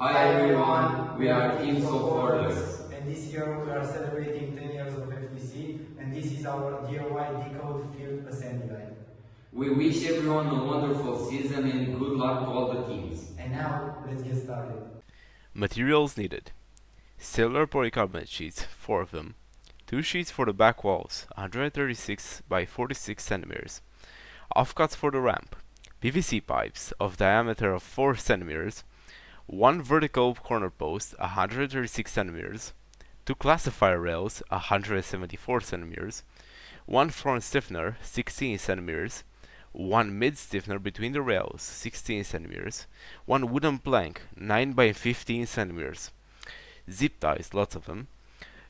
Hi everyone, we are Teams of Hoarders. And this year we are celebrating 10 years of FTC, and this is our DIY DECODE field assembly line. We wish everyone a wonderful season and good luck to all the teams. And now, let's get started. Materials needed: cellular polycarbonate sheets, 4 of them, 2 sheets for the back walls, 136 by 46 centimeters, offcuts for the ramp, PVC pipes of diameter of 4 centimeters, 1 vertical corner post, 136 centimeters, 2 classifier rails, 174 centimeters, 1 front stiffener, 16 centimeters, 1 mid stiffener between the rails, 16 centimeters, 1 wooden plank, 9 by 15 centimeters, zip ties, lots of them,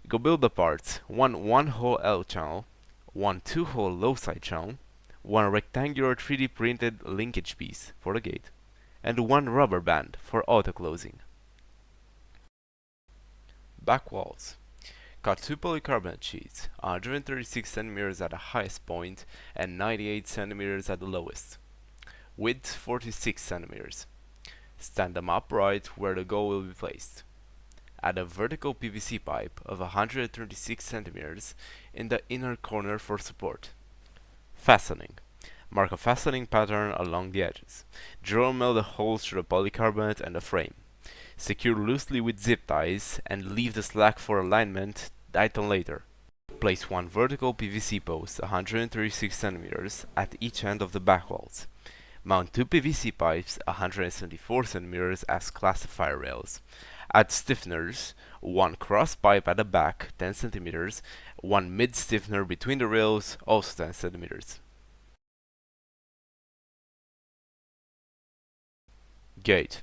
GoBilda parts, 1 1-hole L channel, 1 2-hole low side channel, 1 rectangular 3D printed linkage piece for the gate, and 1 rubber band for auto closing. Back walls: cut 2 polycarbonate sheets, 136 centimeters at the highest point and 98 centimeters at the lowest. Width 46 centimeters. Stand them upright where the goal will be placed. Add a vertical PVC pipe of 136 centimeters in the inner corner for support. Fastening: mark a fastening pattern along the edges. Drill mill the holes through the polycarbonate and the frame. Secure loosely with zip ties and leave the slack for alignment, tighten later. Place 1 vertical PVC post 136 centimeters at each end of the back walls. Mount 2 PVC pipes 174 centimeters as classifier rails. Add stiffeners, 1 cross pipe at the back 10 centimeters, 1 mid stiffener between the rails also 10 centimeters. Gate: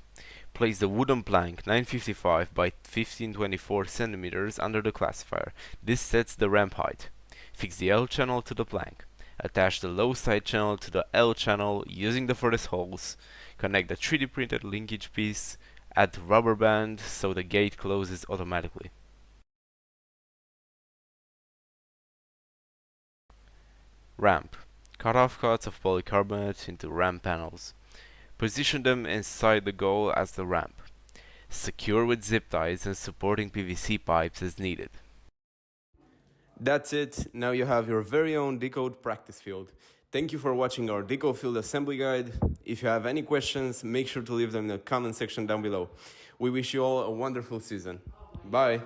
place the wooden plank 955 by 1524 centimeters under the classifier. This sets the ramp height. Fix the L channel to the plank. Attach the low side channel to the L channel using the furthest holes. Connect the 3D printed linkage piece. Add rubber band so the gate closes automatically. Ramp: cut off cuts of polycarbonate into ramp panels. Position them inside the goal as the ramp. Secure with zip ties and supporting PVC pipes as needed. That's it. Now you have your very own DECODE practice field. Thank you for watching our DECODE field assembly guide. If you have any questions, make sure to leave them in the comment section down below. We wish you all a wonderful season. Bye.